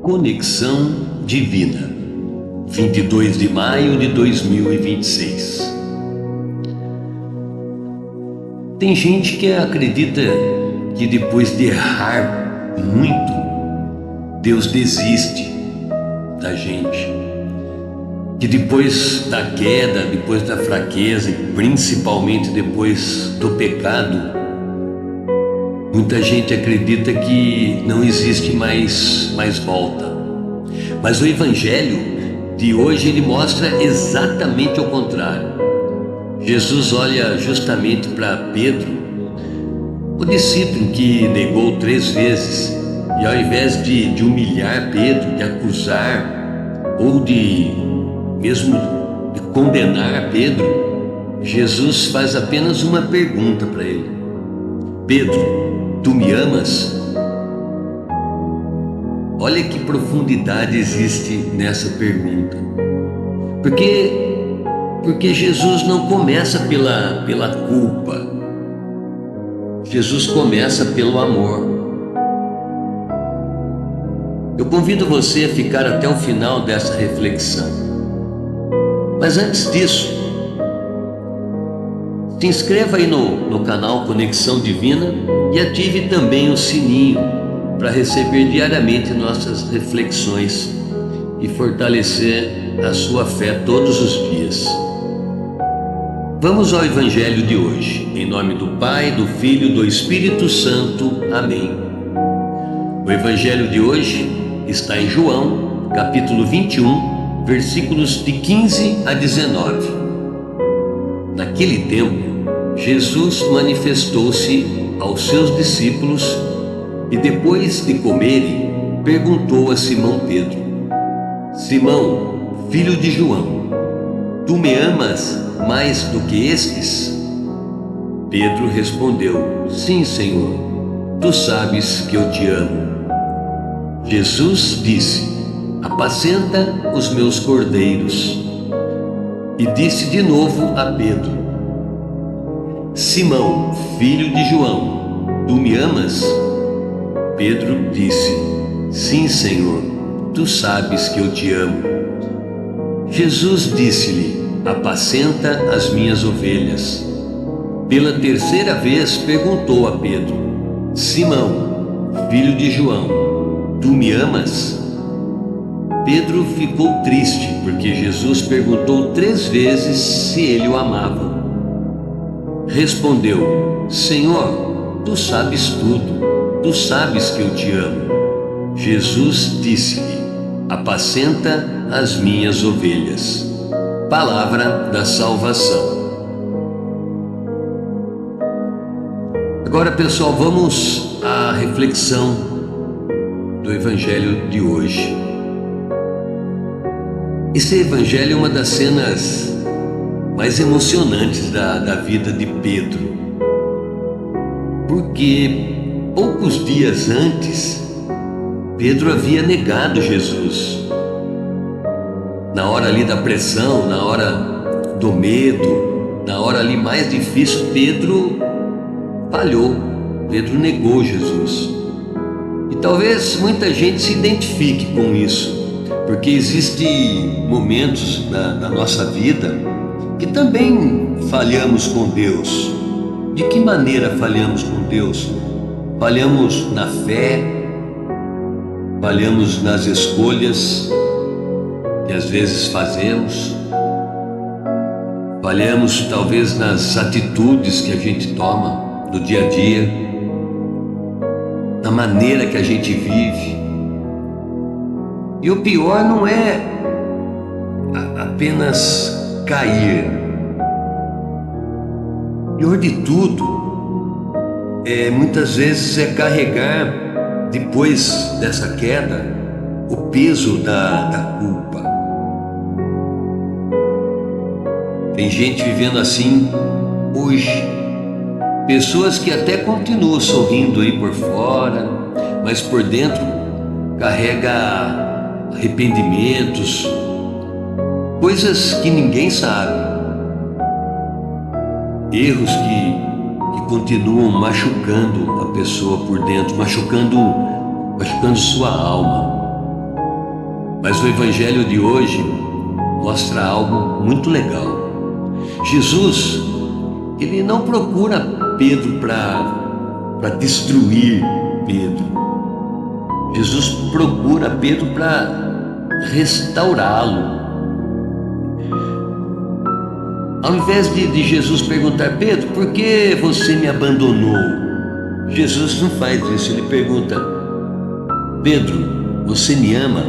Conexão Divina, 22 de maio de 2026. Tem gente que acredita que depois de errar muito, Deus desiste da gente. Que depois da queda, depois da fraqueza e principalmente depois do pecado, muita gente acredita que não existe mais volta. Mas o Evangelho de hoje ele mostra exatamente o contrário. Jesus olha justamente para Pedro, o discípulo que negou 3 vezes, e ao invés de humilhar Pedro, de acusar ou de mesmo de condenar Pedro, Jesus faz apenas uma pergunta para ele: Pedro, tu me amas? Olha que profundidade existe nessa pergunta. Porque Jesus não começa pela culpa. Jesus começa pelo amor. Eu convido você a ficar até o final dessa reflexão. Mas antes disso, se inscreva aí no canal Conexão Divina e ative também o sininho para receber diariamente nossas reflexões e fortalecer a sua fé todos os dias. Vamos ao Evangelho de hoje, em nome do Pai, do Filho e do Espírito Santo. Amém. O Evangelho de hoje está em João, capítulo 21, versículos de 15 a 19. Naquele tempo, Jesus manifestou-se aos seus discípulos e depois de comerem, perguntou a Simão Pedro: Simão, filho de João, tu me amas mais do que estes? Pedro respondeu: Sim, Senhor, tu sabes que eu te amo. Jesus disse: Apacenta os meus cordeiros. E disse de novo a Pedro: Simão, filho de João, tu me amas? Pedro disse: Sim, Senhor, tu sabes que eu te amo. Jesus disse-lhe: Apacenta as minhas ovelhas. Pela 3ª vez perguntou a Pedro: Simão, filho de João, tu me amas? Pedro ficou triste porque Jesus perguntou 3 vezes se ele o amava. Respondeu: Senhor, tu sabes tudo, tu sabes que eu te amo. Jesus disse-lhe: Apacenta as minhas ovelhas. Palavra da salvação. Agora, pessoal, vamos à reflexão do Evangelho de hoje. Esse Evangelho é uma das cenas mais emocionantes da vida de Pedro, porque poucos dias antes, Pedro havia negado Jesus. Na hora ali da pressão, na hora do medo, na hora ali mais difícil, Pedro falhou, Pedro negou Jesus. E talvez muita gente se identifique com isso, porque existem momentos na nossa vida que também falhamos com Deus. De que maneira falhamos com Deus? Falhamos na fé, falhamos nas escolhas que às vezes fazemos, falhamos talvez nas atitudes que a gente toma no dia a dia, na maneira que a gente vive. E o pior não é apenas cair. O pior de tudo muitas vezes é carregar, depois dessa queda, o peso da culpa. Tem gente vivendo assim hoje, pessoas que até continuam sorrindo aí por fora, mas por dentro carrega arrependimentos, coisas que ninguém sabe, erros que continuam machucando a pessoa por dentro, machucando machucando sua alma. Mas o evangelho de hoje mostra algo muito legal. Jesus, ele não procura Pedro para destruir Pedro. Jesus procura Pedro para restaurá-lo. Ao invés de Jesus perguntar: Pedro, por que você me abandonou? Jesus não faz isso, ele pergunta: Pedro, você me ama?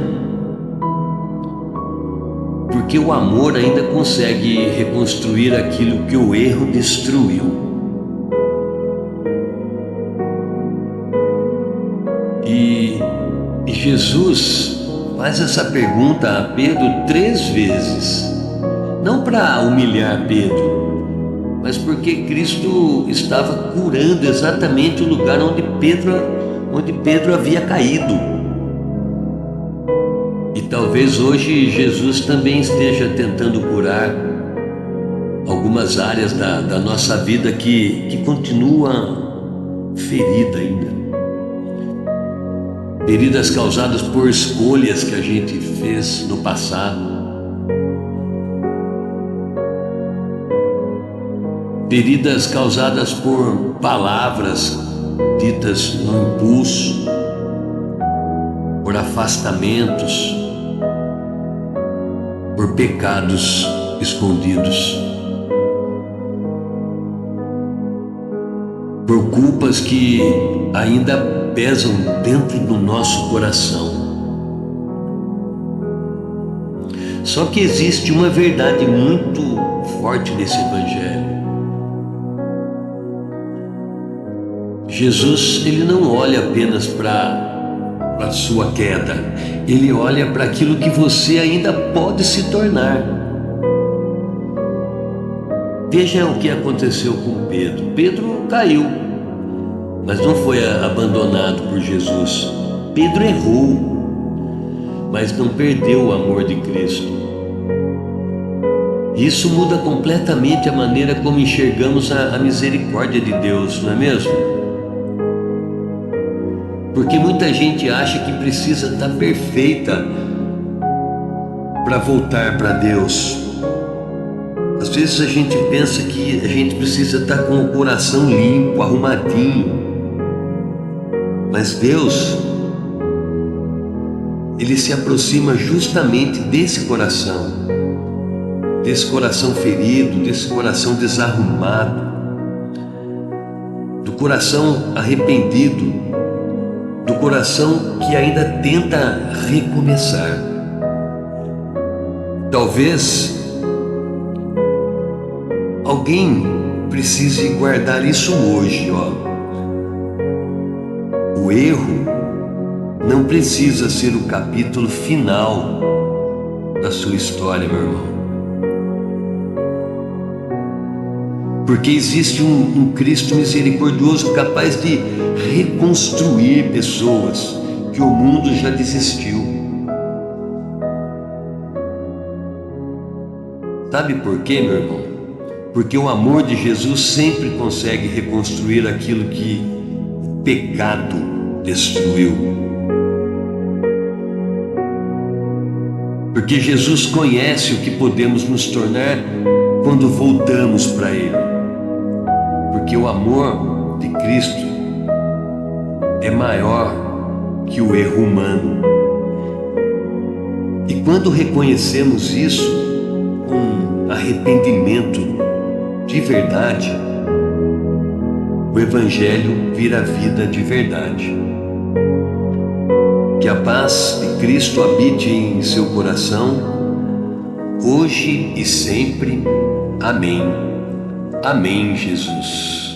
Porque o amor ainda consegue reconstruir aquilo que o erro destruiu. E Jesus faz essa pergunta a Pedro 3 vezes. Não para humilhar Pedro, mas porque Cristo estava curando exatamente o lugar onde Pedro havia caído. E talvez hoje Jesus também esteja tentando curar algumas áreas da nossa vida que continua ferida ainda. Feridas causadas por escolhas que a gente fez no passado. Feridas causadas por palavras ditas no impulso, por afastamentos, por pecados escondidos, por culpas que ainda pesam dentro do nosso coração. Só que existe uma verdade muito forte nesse evangelho. Jesus, ele não olha apenas para a sua queda, ele olha para aquilo que você ainda pode se tornar. Veja o que aconteceu com Pedro. Pedro caiu, mas não foi abandonado por Jesus. Pedro errou, mas não perdeu o amor de Cristo. Isso muda completamente a maneira como enxergamos a misericórdia de Deus, não é mesmo? Porque muita gente acha que precisa estar perfeita para voltar para Deus. Às vezes a gente pensa que a gente precisa estar com o coração limpo, arrumadinho. Mas Deus, Ele se aproxima justamente desse coração ferido, desse coração desarrumado, do coração arrependido, do coração que ainda tenta recomeçar. Talvez alguém precise guardar isso hoje, O erro não precisa ser o capítulo final da sua história, meu irmão. Porque existe um Cristo misericordioso capaz de reconstruir pessoas que o mundo já desistiu. Sabe por quê, meu irmão? Porque o amor de Jesus sempre consegue reconstruir aquilo que o pecado destruiu. Porque Jesus conhece o que podemos nos tornar quando voltamos para Ele. Porque o amor de Cristo é maior que o erro humano. E quando reconhecemos isso com arrependimento de verdade, o Evangelho vira vida de verdade. Que a paz de Cristo habite em seu coração, hoje e sempre. Amém. Amém, Jesus.